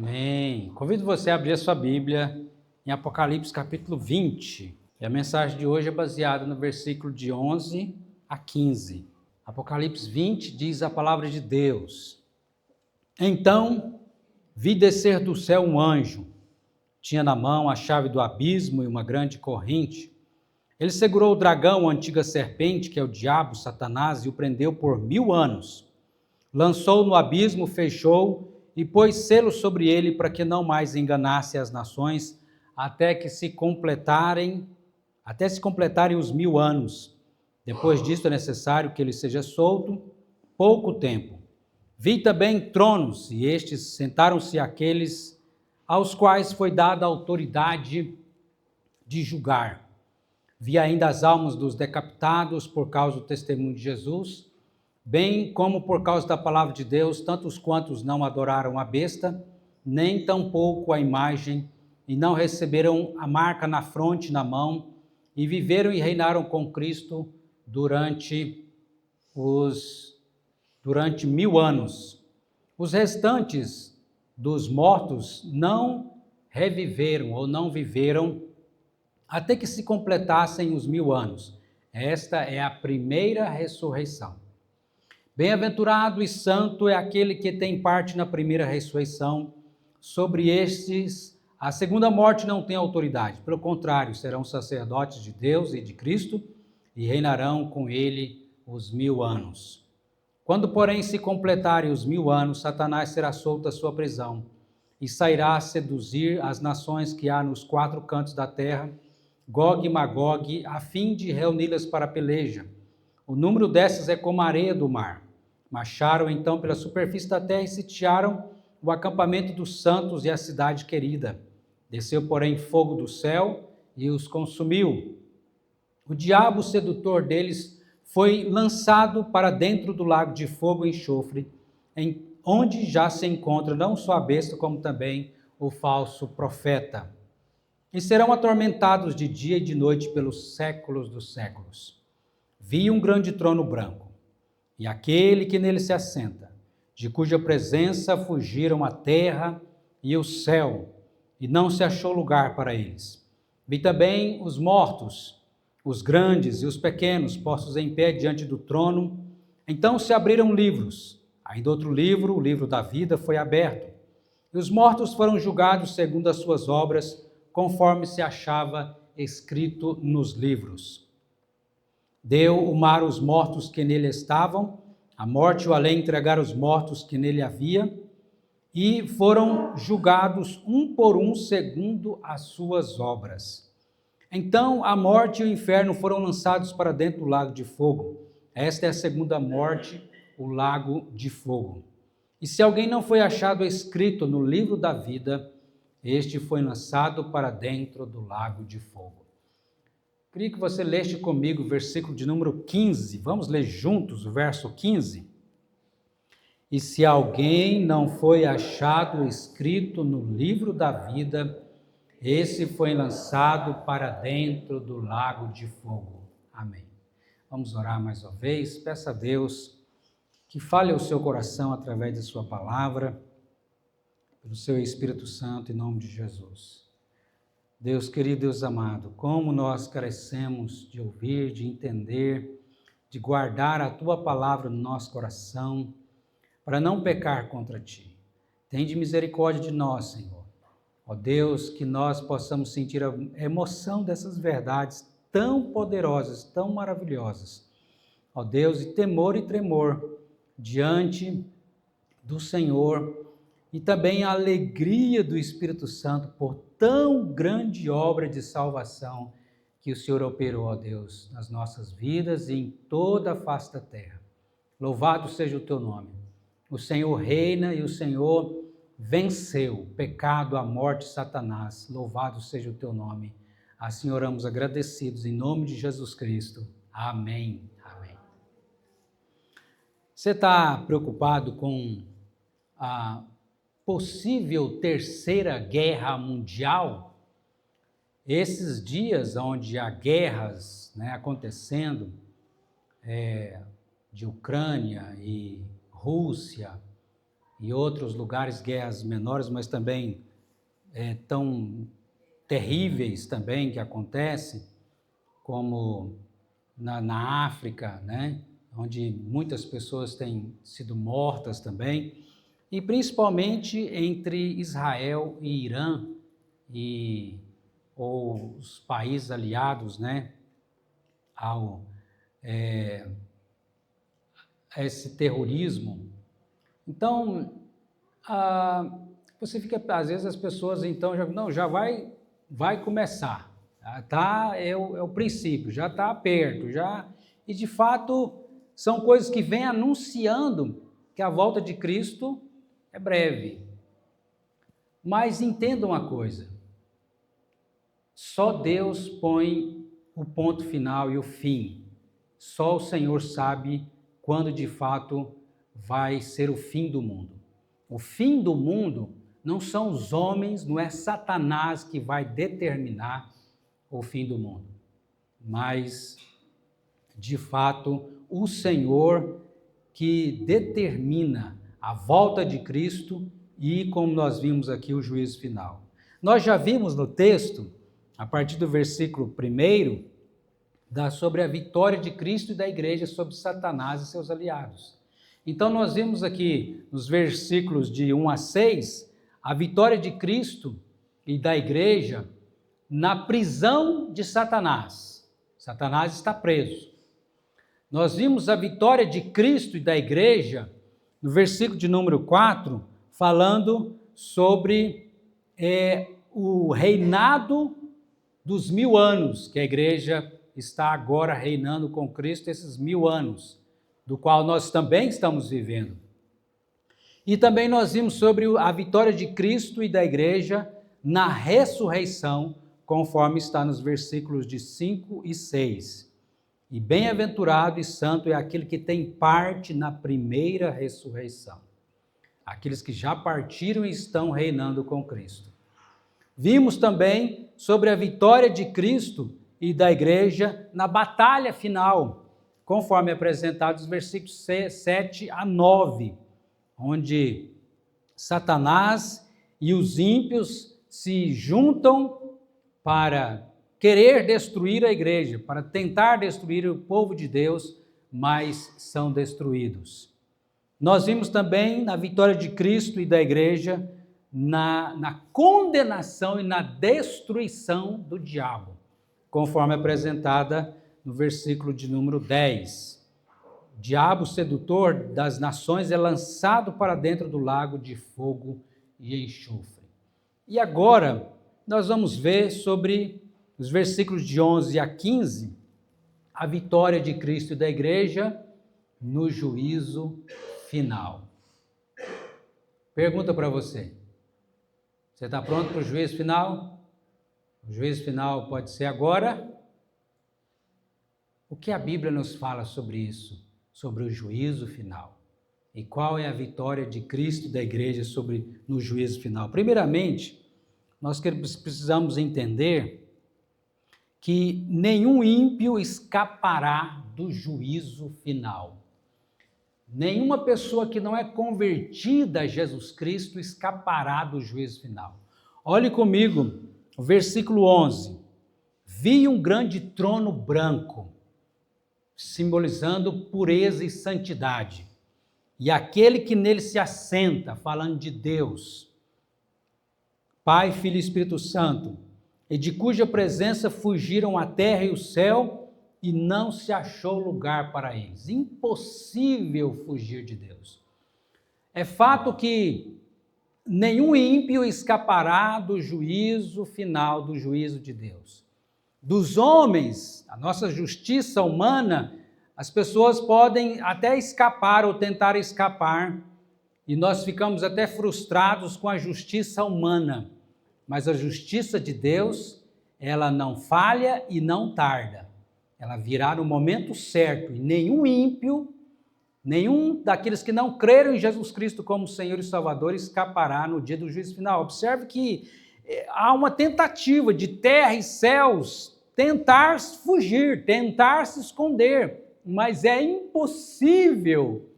Amém. Convido você a abrir a sua Bíblia em Apocalipse capítulo 20. E a mensagem de hoje é baseada no versículo de 11 a 15. Apocalipse 20 diz a palavra de Deus. Então vi descer do céu um anjo. Tinha na mão a chave do abismo e uma grande corrente. Ele segurou o dragão, a antiga serpente, que é o diabo, Satanás, e o prendeu por 1000 anos. Lançou-o no abismo, fechou e pôs selo sobre ele para que não mais enganasse as nações, até se completarem os 1000 anos. Depois disto é necessário que ele seja solto pouco tempo. Vi também tronos, e estes sentaram-se aqueles aos quais foi dada a autoridade de julgar. Vi ainda as almas dos decapitados por causa do testemunho de Jesus, bem como por causa da palavra de Deus, tantos quantos não adoraram a besta, nem tampouco a imagem, e não receberam a marca na fronte e na mão, e viveram e reinaram com Cristo durante 1000 anos. Os restantes dos mortos não reviveram ou não viveram até que se completassem os 1000 anos. Esta é a primeira ressurreição. Bem-aventurado e santo é aquele que tem parte na primeira ressurreição. Sobre estes, a segunda morte não tem autoridade. Pelo contrário, serão sacerdotes de Deus e de Cristo e reinarão com ele os 1000 anos. Quando, porém, se completarem os 1000 anos, Satanás será solto da sua prisão e sairá a seduzir as nações que há nos 4 cantos da terra, Gog e Magog, a fim de reuni-las para a peleja. O número dessas é como a areia do mar. Marcharam então pela superfície da terra e sitiaram o acampamento dos santos e a cidade querida. Desceu, porém, fogo do céu e os consumiu. O diabo, sedutor deles, foi lançado para dentro do lago de fogo e enxofre, onde já se encontra não só a besta, como também o falso profeta. E serão atormentados de dia e de noite pelos séculos dos séculos. Vi um grande trono branco, e aquele que nele se assenta, de cuja presença fugiram a terra e o céu, e não se achou lugar para eles. Vi também os mortos, os grandes e os pequenos, postos em pé diante do trono. Então se abriram livros. Ainda outro livro, o livro da vida, foi aberto. E os mortos foram julgados segundo as suas obras, conforme se achava escrito nos livros. Deu o mar os mortos que nele estavam, a morte e o além entregaram os mortos que nele havia, e foram julgados um por um segundo as suas obras. Então a morte e o inferno foram lançados para dentro do lago de fogo. Esta é a segunda morte, o lago de fogo. E se alguém não foi achado escrito no livro da vida, este foi lançado para dentro do lago de fogo. Queria que você leste comigo o versículo de número 15. Vamos ler juntos o verso 15? E se alguém não foi achado escrito no livro da vida, esse foi lançado para dentro do lago de fogo. Amém. Vamos orar mais uma vez. Peça a Deus que fale ao seu coração através de sua palavra, pelo seu Espírito Santo, em nome de Jesus. Deus querido, Deus amado, como nós carecemos de ouvir, de entender, de guardar a Tua palavra no nosso coração, para não pecar contra Ti. Tende misericórdia de nós, Senhor. Ó Deus, que nós possamos sentir a emoção dessas verdades tão poderosas, tão maravilhosas. Ó Deus, e temor e tremor diante do Senhor, e também a alegria do Espírito Santo por tão grande obra de salvação que o Senhor operou, ó Deus, nas nossas vidas e em toda a face da terra. Louvado seja o teu nome. O Senhor reina e o Senhor venceu o pecado, a morte, Satanás. Louvado seja o teu nome. Assim oramos agradecidos em nome de Jesus Cristo. Amém. Amém. Você está preocupado com a possível terceira guerra mundial? Esses dias onde há guerras acontecendo, de Ucrânia e Rússia, e outros lugares, guerras menores, mas também tão terríveis também que acontecem, como na África, né? Onde muitas pessoas têm sido mortas também, e principalmente entre Israel e Irã, ou os países aliados, né, a esse terrorismo. Então, você fica, às vezes as pessoas então já vai começar, tá? É o princípio, já está perto, já, e de fato são coisas que vêm anunciando que a volta de Cristo é breve. Mas entenda uma coisa, só Deus põe o ponto final e o fim. Só o Senhor sabe quando de fato vai ser o fim do mundo. O fim do mundo não são os homens, não é Satanás que vai determinar o fim do mundo, mas de fato o Senhor que determina a volta de Cristo e, como nós vimos aqui, o juízo final. Nós já vimos no texto, a partir do versículo 1, sobre a vitória de Cristo e da igreja sobre Satanás e seus aliados. Então nós vimos aqui nos versículos de 1 a 6, a vitória de Cristo e da igreja na prisão de Satanás. Satanás está preso. Nós vimos a vitória de Cristo e da igreja no versículo de número 4, falando sobre o reinado dos 1000 anos, que a igreja está agora reinando com Cristo, esses 1000 anos, do qual nós também estamos vivendo. E também nós vimos sobre a vitória de Cristo e da igreja na ressurreição, conforme está nos versículos de 5 e 6. E bem-aventurado e santo é aquele que tem parte na primeira ressurreição. Aqueles que já partiram e estão reinando com Cristo. Vimos também sobre a vitória de Cristo e da igreja na batalha final, conforme apresentado nos versículos 7 a 9, onde Satanás e os ímpios se juntam para querer destruir a igreja, para tentar destruir o povo de Deus, mas são destruídos. Nós vimos também na vitória de Cristo e da igreja na condenação e na destruição do diabo, conforme apresentada no versículo de número 10. O diabo sedutor das nações é lançado para dentro do lago de fogo e enxofre. E agora nós vamos ver sobre os versículos de 11 a 15, a vitória de Cristo e da igreja no juízo final. Pergunta para você. Você está pronto para o juízo final? O juízo final pode ser agora? O que a Bíblia nos fala sobre isso? Sobre o juízo final. E qual é a vitória de Cristo e da igreja no juízo final? Primeiramente, nós precisamos entender que nenhum ímpio escapará do juízo final. Nenhuma pessoa que não é convertida a Jesus Cristo escapará do juízo final. Olhe comigo, o versículo 11. Vi um grande trono branco, simbolizando pureza e santidade, e aquele que nele se assenta, falando de Deus, Pai, Filho e Espírito Santo, e de cuja presença fugiram a terra e o céu, e não se achou lugar para eles. Impossível fugir de Deus. É fato que nenhum ímpio escapará do juízo final, do juízo de Deus. Dos homens, a nossa justiça humana, as pessoas podem até escapar ou tentar escapar, e nós ficamos até frustrados com a justiça humana. Mas a justiça de Deus, ela não falha e não tarda. Ela virá no momento certo. E nenhum ímpio, nenhum daqueles que não creram em Jesus Cristo como Senhor e Salvador escapará no dia do juízo final. Observe que há uma tentativa de terra e céus tentar fugir, tentar se esconder. Mas é impossível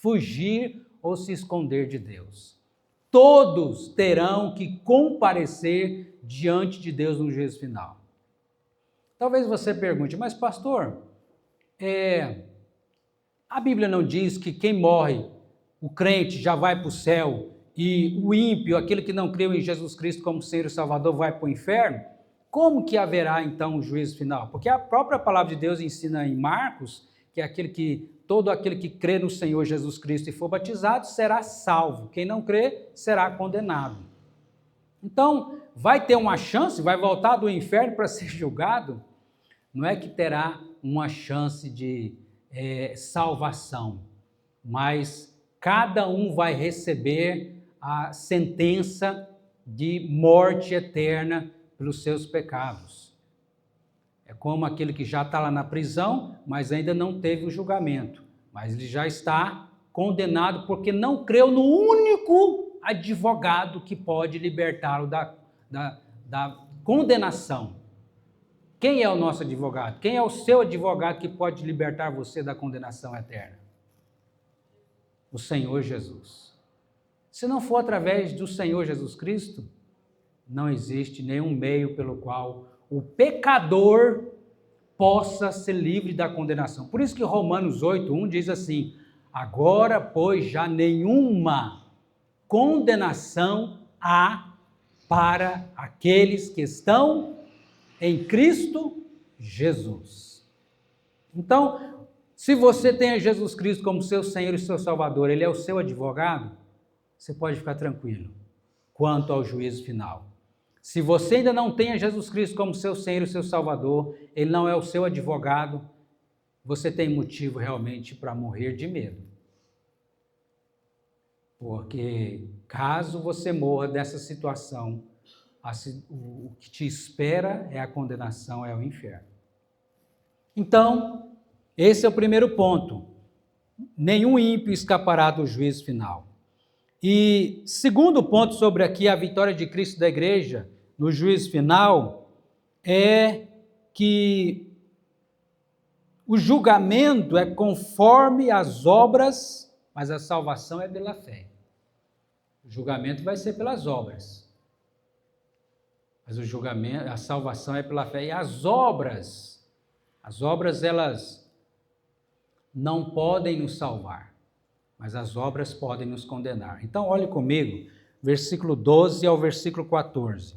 fugir ou se esconder de Deus. Todos terão que comparecer diante de Deus no juízo final. Talvez você pergunte, mas pastor, a Bíblia não diz que quem morre, o crente, já vai para o céu e o ímpio, aquele que não creu em Jesus Cristo como Senhor e Salvador, vai para o inferno? Como que haverá então o juízo final? Porque a própria palavra de Deus ensina em Marcos que todo aquele que crê no Senhor Jesus Cristo e for batizado será salvo. Quem não crê será condenado. Então, vai ter uma chance, vai voltar do inferno para ser julgado? Não é que terá uma chance de salvação, mas cada um vai receber a sentença de morte eterna pelos seus pecados. É como aquele que já está lá na prisão, mas ainda não teve o julgamento, mas ele já está condenado porque não creu no único advogado que pode libertá-lo da condenação. Quem é o nosso advogado? Quem é o seu advogado que pode libertar você da condenação eterna? O Senhor Jesus. Se não for através do Senhor Jesus Cristo, não existe nenhum meio pelo qual o pecador possa ser livre da condenação. Por isso que Romanos 8:1 diz assim: agora, pois, já nenhuma condenação há para aqueles que estão em Cristo Jesus. Então, se você tem a Jesus Cristo como seu Senhor e seu Salvador, Ele é o seu advogado, você pode ficar tranquilo quanto ao juízo final. Se você ainda não tem a Jesus Cristo como seu Senhor e seu Salvador, Ele não é o seu advogado, você tem motivo realmente para morrer de medo. Porque caso você morra dessa situação, o que te espera é a condenação, é o inferno. Então, esse é o primeiro ponto. Nenhum ímpio escapará do juízo final. E segundo ponto sobre aqui a vitória de Cristo da igreja no juízo final é que o julgamento é conforme as obras, mas a salvação é pela fé. O julgamento vai ser pelas obras. Mas o julgamento, a salvação é pela fé. E as obras elas não podem nos salvar, mas as obras podem nos condenar. Então, olhe comigo, versículo 12 ao versículo 14.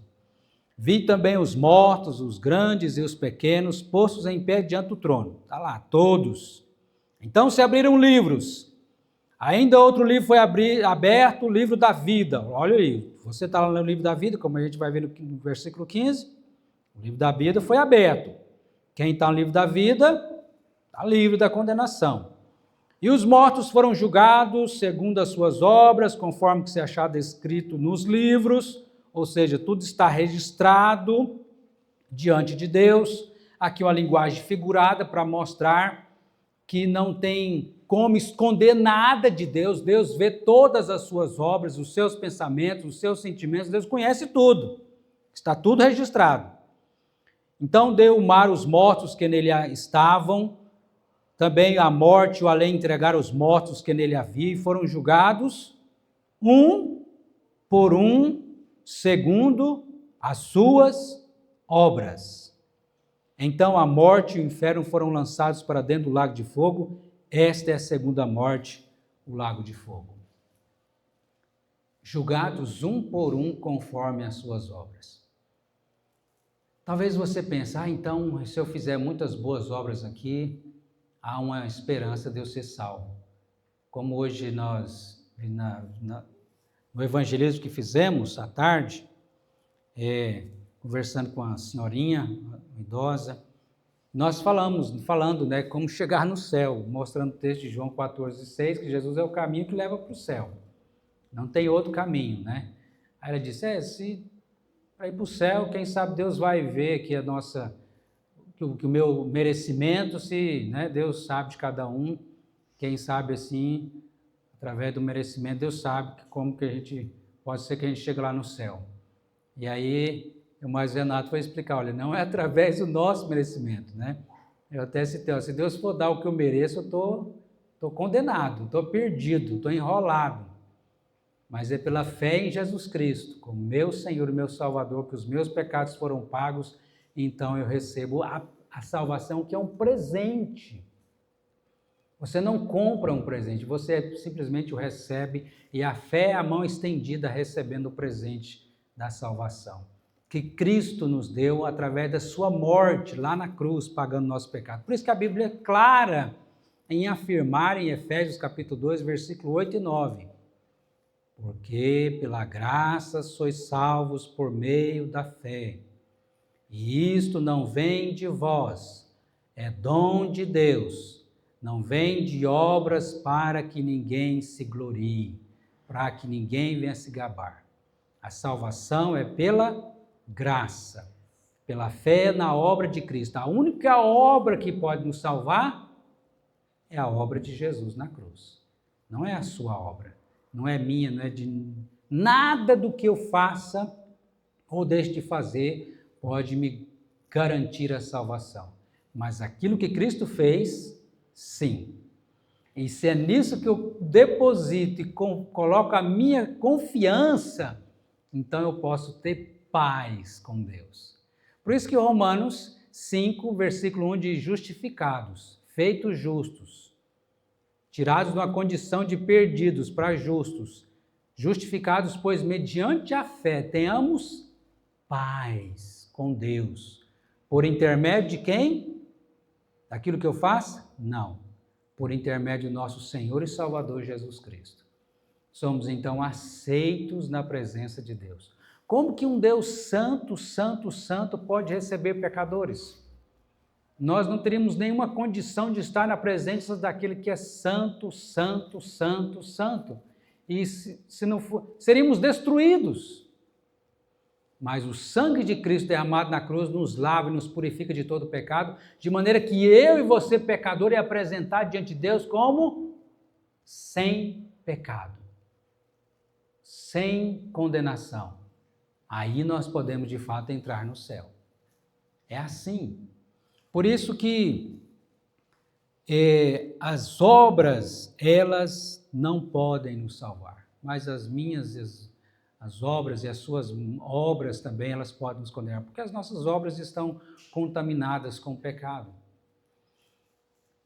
Vi também os mortos, os grandes e os pequenos, postos em pé diante do trono. Está lá, todos. Então se abriram livros. Ainda outro livro foi aberto, o livro da vida. Olha aí, você está lá no livro da vida, como a gente vai ver no versículo 15, o livro da vida foi aberto. Quem está no livro da vida, está livre da condenação. E os mortos foram julgados segundo as suas obras, conforme que se achado escrito nos livros, ou seja, tudo está registrado diante de Deus. Aqui uma linguagem figurada para mostrar que não tem como esconder nada de Deus. Deus vê todas as suas obras, os seus pensamentos, os seus sentimentos, Deus conhece tudo. Está tudo registrado. Então deu o mar os mortos que nele estavam, também a morte e o além entregaram os mortos que nele havia, e foram julgados, um por um, segundo as suas obras. Então a morte e o inferno foram lançados para dentro do lago de fogo. Esta é a segunda morte, o lago de fogo. Julgados um por um conforme as suas obras. Talvez você pense, então se eu fizer muitas boas obras aqui, há uma esperança de eu ser salvo. Como hoje nós, no evangelismo que fizemos à tarde, conversando com a senhorinha, uma idosa, nós falando, como chegar no céu, mostrando o texto de João 14:6, que Jesus é o caminho que leva para o céu. Não tem outro caminho, né? Aí ela disse, se para ir para o céu, quem sabe Deus vai ver que que o meu merecimento, se Deus sabe de cada um, quem sabe assim, através do merecimento, Deus sabe como que pode ser que a gente chegue lá no céu. E aí, o mais Renato vai explicar, olha, não é através do nosso merecimento, né? Eu até citei, se Deus for dar o que eu mereço, eu estou estou condenado, estou perdido, estou enrolado. Mas é pela fé em Jesus Cristo, como meu Senhor e meu Salvador, que os meus pecados foram pagos, então eu recebo a salvação, que é um presente. Você não compra um presente, você simplesmente o recebe, e a fé é a mão estendida recebendo o presente da salvação, que Cristo nos deu através da sua morte lá na cruz, pagando nosso pecado. Por isso que a Bíblia é clara em afirmar em Efésios capítulo 2, versículo 8 e 9, porque pela graça sois salvos por meio da fé, e isto não vem de vós, é dom de Deus, não vem de obras para que ninguém se glorie, para que ninguém venha se gabar. A salvação é pela graça, pela fé na obra de Cristo. A única obra que pode nos salvar é a obra de Jesus na cruz. Não é a sua obra, não é minha, não é de nada do que eu faça ou deixe de fazer pode me garantir a salvação. Mas aquilo que Cristo fez, sim. E se é nisso que eu deposito e coloco a minha confiança, então eu posso ter paz com Deus. Por isso que Romanos 5, versículo 1 diz: justificados, feitos justos, tirados de uma condição de perdidos para justos, justificados, pois mediante a fé tenhamos paz com Deus. Por intermédio de quem? Daquilo que eu faço? Não. Por intermédio do nosso Senhor e Salvador Jesus Cristo. Somos então aceitos na presença de Deus. Como que um Deus santo, santo, santo pode receber pecadores? Nós não teríamos nenhuma condição de estar na presença daquele que é santo, santo, santo, santo. E se não for, seríamos destruídos. Mas o sangue de Cristo derramado na cruz nos lava e nos purifica de todo pecado, de maneira que eu e você, pecador, é apresentado diante de Deus como sem pecado, sem condenação. Aí nós podemos de fato entrar no céu. É assim. Por isso que as obras, elas não podem nos salvar, mas as obras e as suas obras também, elas podem nos condenar, porque as nossas obras estão contaminadas com o pecado.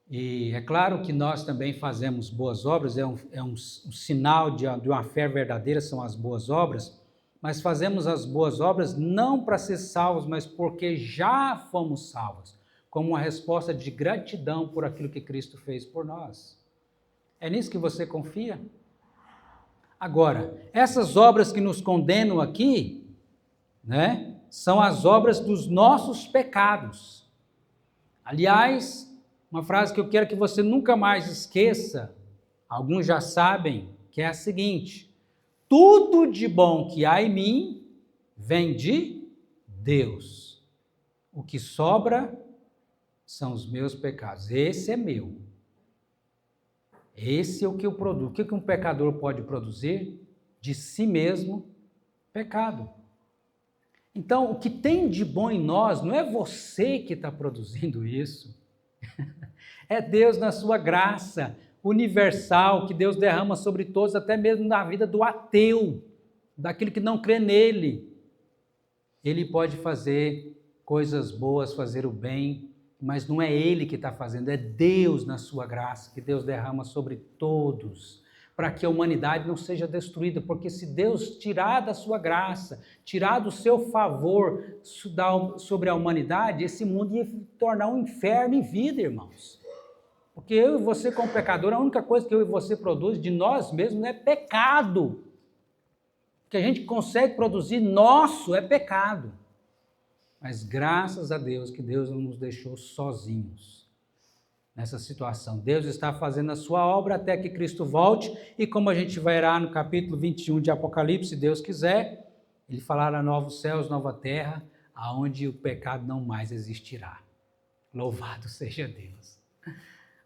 E é claro que nós também fazemos boas obras, é um sinal de uma fé verdadeira, são as boas obras, mas fazemos as boas obras não para ser salvos, mas porque já fomos salvos, como uma resposta de gratidão por aquilo que Cristo fez por nós. É nisso que você confia? Agora, essas obras que nos condenam aqui, né, são as obras dos nossos pecados. Aliás, uma frase que eu quero que você nunca mais esqueça, alguns já sabem, que é a seguinte: tudo de bom que há em mim vem de Deus. O que sobra são os meus pecados. Esse é meu. Esse é o que eu produzo. O que um pecador pode produzir? De si mesmo, pecado. Então, o que tem de bom em nós não é você que está produzindo isso. É Deus na sua graça universal, que Deus derrama sobre todos, até mesmo na vida do ateu, daquele que não crê nele. Ele pode fazer coisas boas, fazer o bem, mas não é ele que está fazendo, é Deus na sua graça, que Deus derrama sobre todos, para que a humanidade não seja destruída, porque se Deus tirar da sua graça, tirar do seu favor sobre a humanidade, esse mundo ia tornar um inferno em vida, irmãos. Porque eu e você, como pecador, a única coisa que eu e você produz de nós mesmos é pecado. O que a gente consegue produzir nosso é pecado. Mas graças a Deus que Deus não nos deixou sozinhos nessa situação. Deus está fazendo a sua obra até que Cristo volte, e como a gente vai lá no capítulo 21 de Apocalipse, se Deus quiser, ele falará novos céus, nova terra, aonde o pecado não mais existirá. Louvado seja Deus.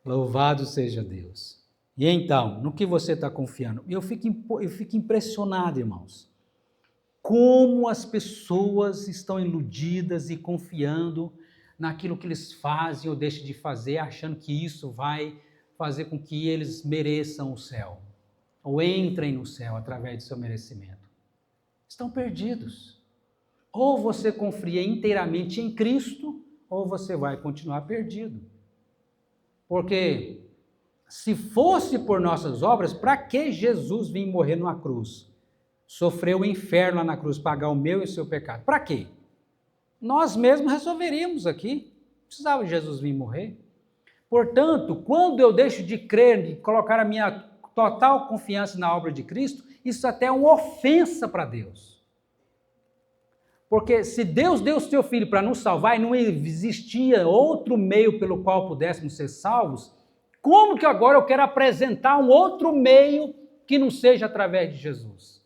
Louvado seja Deus. E então, no que você está confiando? Eu fico impressionado, irmãos. Como as pessoas estão iludidas e confiando naquilo que eles fazem ou deixam de fazer, achando que isso vai fazer com que eles mereçam o céu, ou entrem no céu através do seu merecimento. Estão perdidos. Ou você confia inteiramente em Cristo, ou você vai continuar perdido. Porque se fosse por nossas obras, para que Jesus vir morrer numa cruz? Sofrer o inferno lá na cruz, pagar o meu e o seu pecado. Para quê? Nós mesmos resolveríamos aqui. Não precisava Jesus vir morrer. Portanto, quando eu deixo de crer, de colocar a minha total confiança na obra de Cristo, isso até é uma ofensa para Deus. Porque se Deus deu o seu Filho para nos salvar e não existia outro meio pelo qual pudéssemos ser salvos, como que agora eu quero apresentar um outro meio que não seja através de Jesus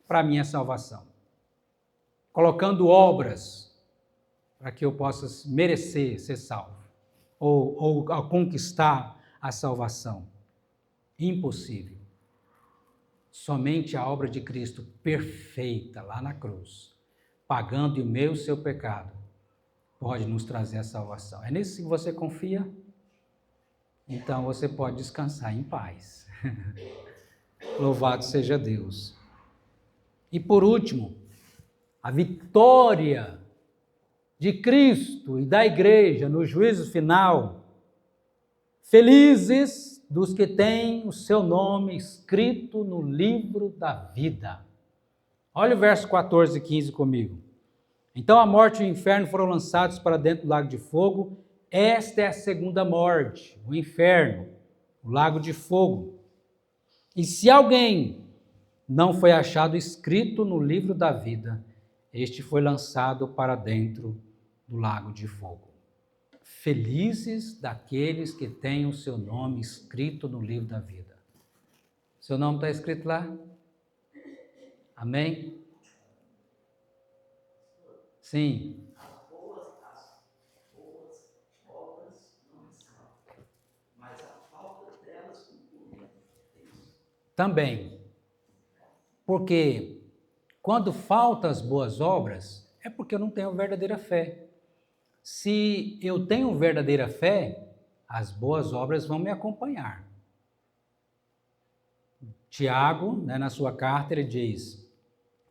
para a minha salvação? Colocando obras para que eu possa merecer ser salvo ou conquistar a salvação. Impossível. Somente a obra de Cristo perfeita lá na cruz, pagando o meu e o seu pecado, pode nos trazer a salvação. É nisso que você confia? Então você pode descansar em paz. Louvado seja Deus. E por último, a vitória de Cristo e da igreja no juízo final. Felizes dos que têm o seu nome escrito no livro da vida. Olha o verso 14 e 15 comigo. Então a morte e o inferno foram lançados para dentro do lago de fogo. Esta é a segunda morte, o inferno, o lago de fogo. E se alguém não foi achado escrito no livro da vida, este foi lançado para dentro do lago de fogo. Felizes daqueles que têm o seu nome escrito no livro da vida. Seu nome está escrito lá? Amém? Sim. As boas obras não são, mas a falta delas também. Porque quando faltam as boas obras, é porque eu não tenho verdadeira fé. Se eu tenho verdadeira fé, as boas obras vão me acompanhar. Tiago, na sua carta, ele diz: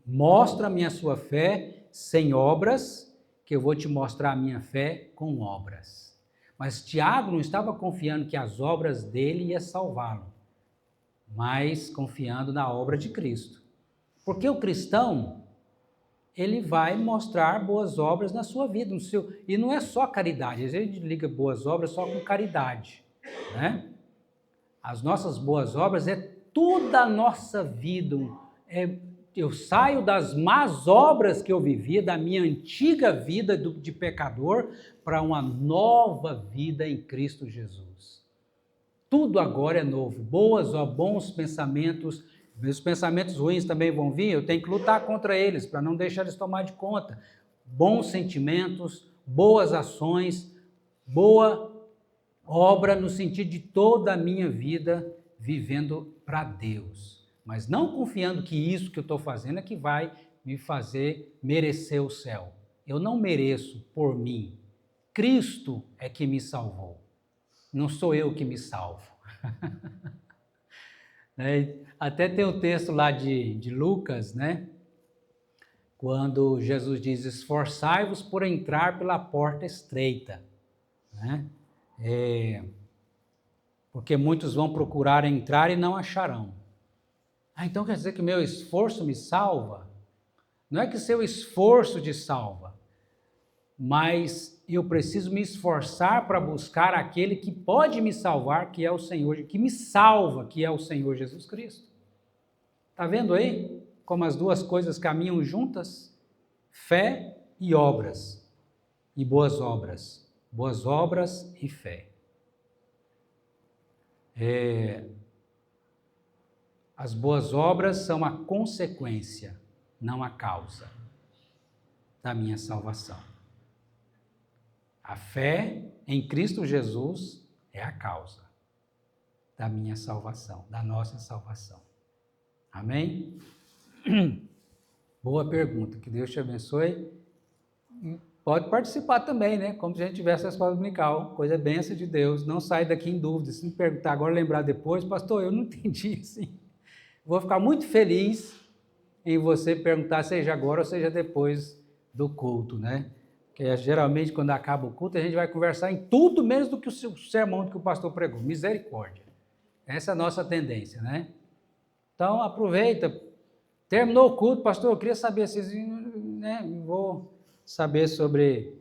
mostra-me a sua fé sem obras, que eu vou te mostrar a minha fé com obras. Mas Tiago não estava confiando que as obras dele iam salvá-lo, mas confiando na obra de Cristo. Porque o cristão, ele vai mostrar boas obras na sua vida. E não é só caridade, às vezes a gente liga boas obras só com caridade, né? As nossas boas obras é toda a nossa vida. Eu saio das más obras que eu vivia, da minha antiga vida de pecador, para uma nova vida em Cristo Jesus. Tudo agora é novo. Bons pensamentos. Meus pensamentos ruins também vão vir, eu tenho que lutar contra eles, para não deixar eles tomar de conta. Bons sentimentos, boas ações, boa obra no sentido de toda a minha vida vivendo para Deus. Mas não confiando que isso que eu estou fazendo é que vai me fazer merecer o céu. Eu não mereço por mim. Cristo é que me salvou. Não sou eu que me salvo. Até tem o texto lá de Lucas, né? Quando Jesus diz: esforçai-vos por entrar pela porta estreita, né? Porque muitos vão procurar entrar e não acharão. Então quer dizer que meu esforço me salva? Não é que seu esforço te salva, mas eu preciso me esforçar para buscar aquele que pode me salvar, que é o Senhor, que me salva, que é o Senhor Jesus Cristo. Está vendo aí como as duas coisas caminham juntas? Fé e obras, e boas obras. Boas obras e fé. As boas obras são a consequência, não a causa da minha salvação. A fé em Cristo Jesus é a causa da minha salvação, da nossa salvação. Amém? Boa pergunta, que Deus te abençoe. Pode participar também, né? Como se a gente tivesse a escola dominical. Coisa bênção de Deus. Não sai daqui em dúvida. Se me perguntar agora, lembrar depois, pastor, eu não entendi assim. Vou ficar muito feliz em você perguntar, seja agora ou seja depois do culto, né? Porque geralmente quando acaba o culto, a gente vai conversar em tudo menos do que o sermão que o pastor pregou. Misericórdia. Essa é a nossa tendência, né? Então, aproveita. Terminou o culto, pastor, eu queria saber se, né, vou saber sobre,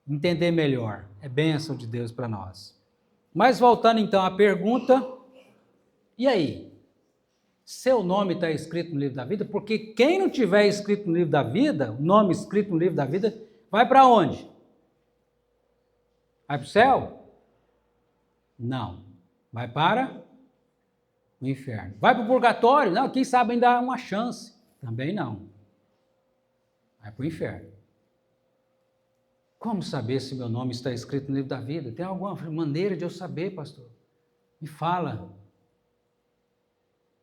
entender melhor. É bênção de Deus para nós. Mas voltando então à pergunta, e aí? Seu nome está escrito no livro da vida? Porque quem não tiver escrito no livro da vida, o nome escrito no livro da vida, vai para onde? Vai para o céu? Não. Vai para o inferno. Vai para o purgatório? Não, quem sabe ainda há uma chance. Também não. Vai para o inferno. Como saber se meu nome está escrito no livro da vida? Tem alguma maneira de eu saber, pastor? Me fala.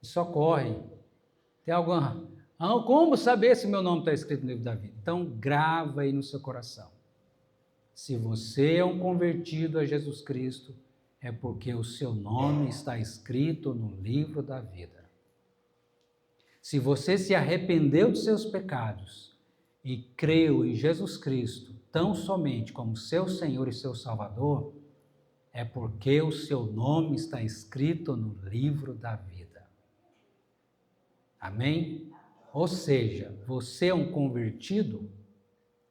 Me socorre. Tem alguma... Como saber se meu nome está escrito no livro da vida? Então, grava aí no seu coração. Se você é um convertido a Jesus Cristo, é porque o seu nome está escrito no livro da vida. Se você se arrependeu de seus pecados e creu em Jesus Cristo tão somente como seu Senhor e seu Salvador, é porque o seu nome está escrito no livro da vida. Amém? Ou seja, você é um convertido.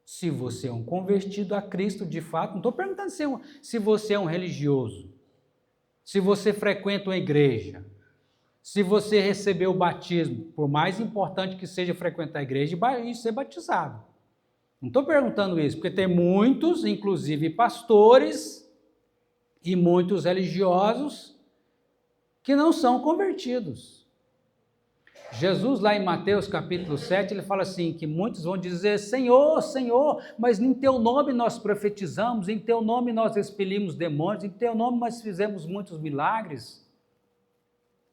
Se você é um convertido a Cristo, de fato, não estou perguntando se você é um religioso, se você frequenta uma igreja, se você recebeu o batismo, por mais importante que seja frequentar a igreja e ser batizado. Não estou perguntando isso, porque tem muitos, inclusive pastores e muitos religiosos, que não são convertidos. Jesus, lá em Mateus capítulo 7, ele fala assim, que muitos vão dizer, Senhor, Senhor, mas em teu nome nós profetizamos, em teu nome nós expelimos demônios, em teu nome nós fizemos muitos milagres.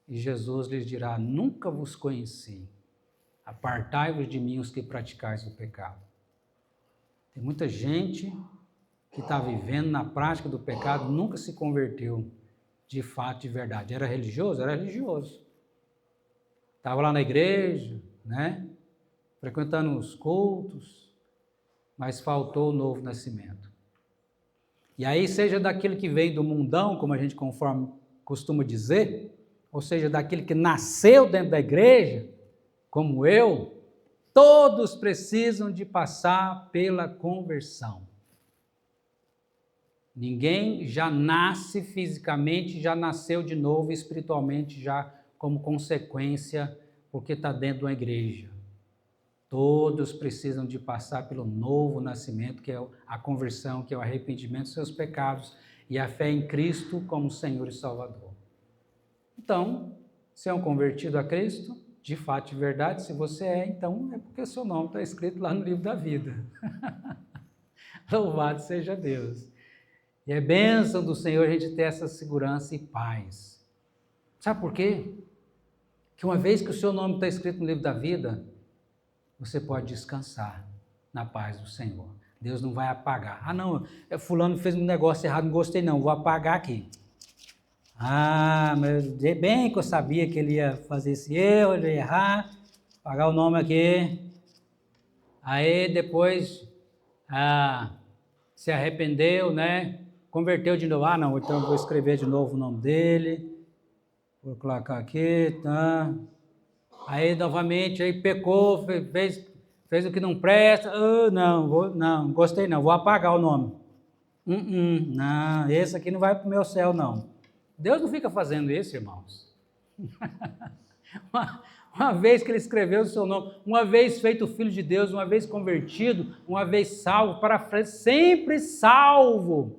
E Jesus lhes dirá, nunca vos conheci, apartai-vos de mim os que praticais o pecado. Tem muita gente que está vivendo na prática do pecado, nunca se converteu de fato, de verdade. Era religioso? Era religioso. Estava lá na igreja, né? Frequentando os cultos, mas faltou o novo nascimento. E aí, seja daquele que vem do mundão, como a gente conforme costuma dizer, ou seja, daquele que nasceu dentro da igreja, como eu, todos precisam de passar pela conversão. Ninguém já nasce fisicamente, já nasceu de novo espiritualmente, já como consequência, porque está dentro de uma igreja. Todos precisam de passar pelo novo nascimento, que é a conversão, que é o arrependimento dos seus pecados e a fé em Cristo como Senhor e Salvador. Então, se é um convertido a Cristo, de fato, de verdade, se você é, então é porque o seu nome está escrito lá no livro da vida. Louvado seja Deus. E é bênção do Senhor a gente ter essa segurança e paz. Sabe por quê? Que uma vez que o seu nome está escrito no livro da vida, você pode descansar na paz do Senhor. Deus não vai apagar. Ah, não, fulano fez um negócio errado, não gostei não, vou apagar aqui. Ah, mas bem que eu sabia que ele ia fazer esse erro, ele ia errar, apagar o nome aqui. Aí depois se arrependeu, né? Converteu de novo. Ah, não, então eu vou escrever de novo o nome dele. Vou colocar aqui, tá? Aí novamente, aí pecou, fez o que não presta. Não, gostei não, vou apagar o nome. Não, esse aqui não vai para o meu céu, não. Deus não fica fazendo isso, irmãos. Uma vez que ele escreveu o seu nome, uma vez feito filho de Deus, uma vez convertido, uma vez salvo, para frente, sempre salvo.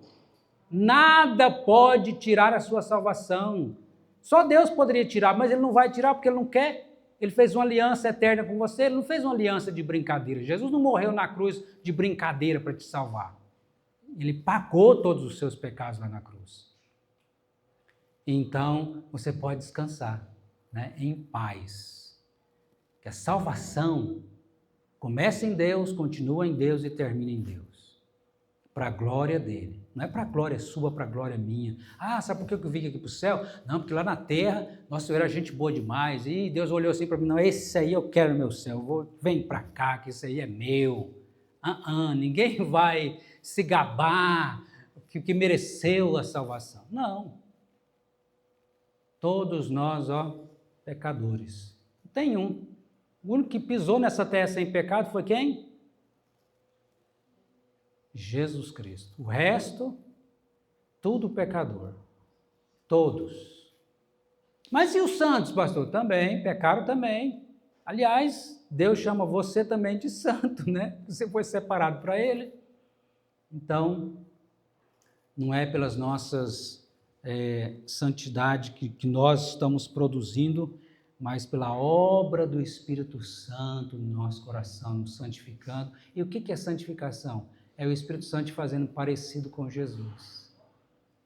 Nada pode tirar a sua salvação. Só Deus poderia tirar, mas ele não vai tirar porque ele não quer. Ele fez uma aliança eterna com você, ele não fez uma aliança de brincadeira. Jesus não morreu na cruz de brincadeira para te salvar. Ele pagou todos os seus pecados lá na cruz. Então, você pode descansar, né, em paz. Que a salvação começa em Deus, continua em Deus e termina em Deus. para a glória dele. Não é para a glória sua, para a glória minha. Ah, sabe por que eu vim aqui para o céu? Não, porque lá na terra, nossa, eu era gente boa demais. E Deus olhou assim para mim, não, esse aí eu quero no meu céu. Vem para cá, que esse aí é meu. Ninguém vai se gabar que mereceu a salvação. Não. Todos nós, pecadores. Tem um. O único que pisou nessa terra sem pecado foi quem? Jesus Cristo. O resto, tudo pecador. Todos. Mas e os santos, pastor? Também, pecaram também. Aliás, Deus chama você também de santo, né? Você foi separado para Ele. Então, não é pelas nossas santidade que nós estamos produzindo, mas pela obra do Espírito Santo no nosso coração, nos santificando. E o que é santificação? É o Espírito Santo te fazendo parecido com Jesus.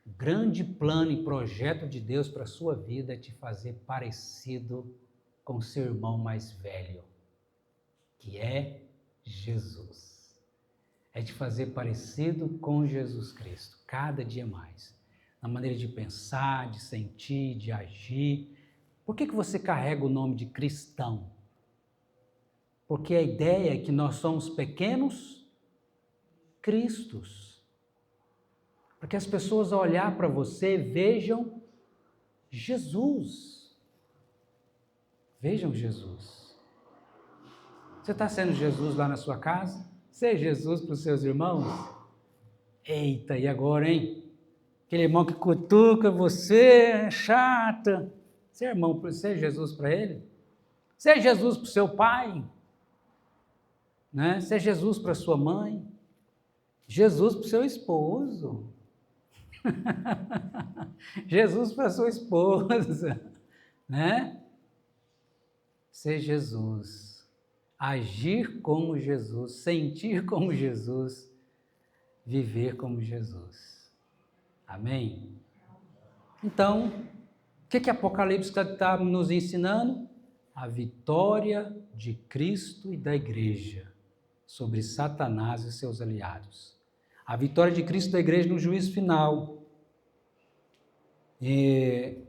O grande plano e projeto de Deus para a sua vida é te fazer parecido com o seu irmão mais velho, que é Jesus. É te fazer parecido com Jesus Cristo, cada dia mais. Na maneira de pensar, de sentir, de agir. Por que você carrega o nome de cristão? Porque a ideia é que nós somos pequenos Cristos. Para que as pessoas ao olhar para você vejam Jesus. Vejam Jesus. Você está sendo Jesus lá na sua casa? Você é Jesus para os seus irmãos? Eita, e agora, hein? Aquele irmão que cutuca você, é chata. Você é irmão, você é Jesus para ele? Você é Jesus para o seu pai? Né? Você é Jesus para a sua mãe? Jesus para o seu esposo. Jesus para a sua esposa. Né? Ser Jesus. Agir como Jesus. Sentir como Jesus. Viver como Jesus. Amém? Então, o que Apocalipse está nos ensinando? A vitória de Cristo e da igreja sobre Satanás e seus aliados. A vitória de Cristo e da igreja no juízo final. Em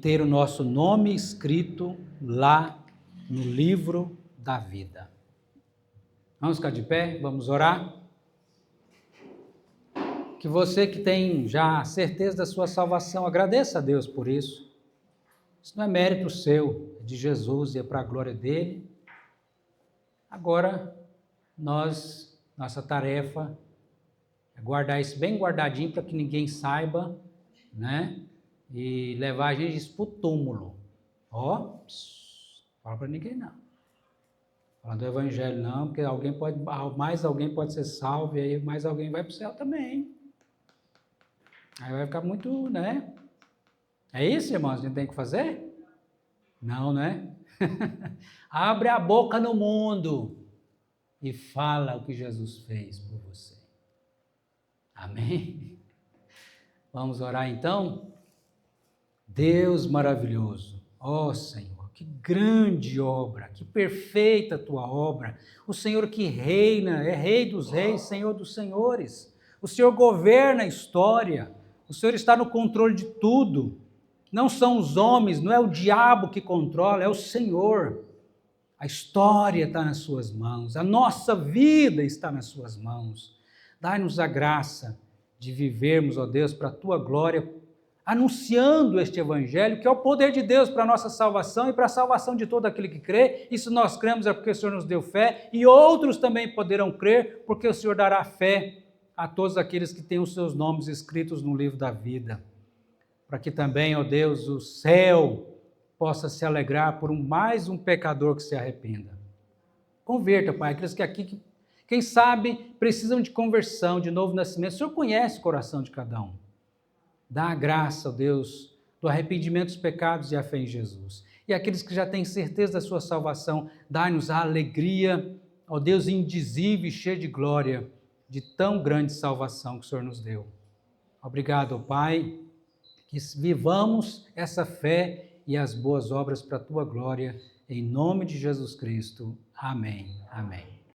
ter o nosso nome escrito lá no livro da vida. Vamos ficar de pé? Vamos orar? Que você que tem já certeza da sua salvação, agradeça a Deus por isso. Isso não é mérito seu, é de Jesus e é para a glória dele. Agora, nossa tarefa é guardar isso bem guardadinho para que ninguém saiba, né? E levar a gente para o túmulo. Fala para ninguém não. Fala do evangelho não, porque mais alguém pode ser salvo e aí mais alguém vai para o céu também. Aí vai ficar muito, né? É isso, irmãos, que a gente tem que fazer? Não, né? Abre a boca no mundo e fala o que Jesus fez por você. Amém? Vamos orar então? Deus maravilhoso, Senhor, que grande obra, que perfeita a tua obra. O Senhor que reina, é Rei dos reis, Senhor dos senhores. O Senhor governa a história. O Senhor está no controle de tudo. Não são os homens, não é o diabo que controla, é o Senhor. A história está nas suas mãos, a nossa vida está nas suas mãos. Dai-nos a graça de vivermos, Deus, para a tua glória, anunciando este evangelho, que é o poder de Deus para a nossa salvação e para a salvação de todo aquele que crê. Isso nós cremos é porque o Senhor nos deu fé, e outros também poderão crer, porque o Senhor dará fé a todos aqueles que têm os seus nomes escritos no livro da vida. Para que também, Deus, o céu possa se alegrar por mais um pecador que se arrependa. Converta, Pai, aqueles que aqui, quem sabe, precisam de conversão, de novo nascimento. O Senhor conhece o coração de cada um. Dá a graça, Deus, do arrependimento dos pecados e a fé em Jesus. E aqueles que já têm certeza da sua salvação, dai-nos a alegria, Deus indizível e cheio de glória, de tão grande salvação que o Senhor nos deu. Obrigado, Pai, que vivamos essa fé e as boas obras para a tua glória, em nome de Jesus Cristo. Amém. Amém.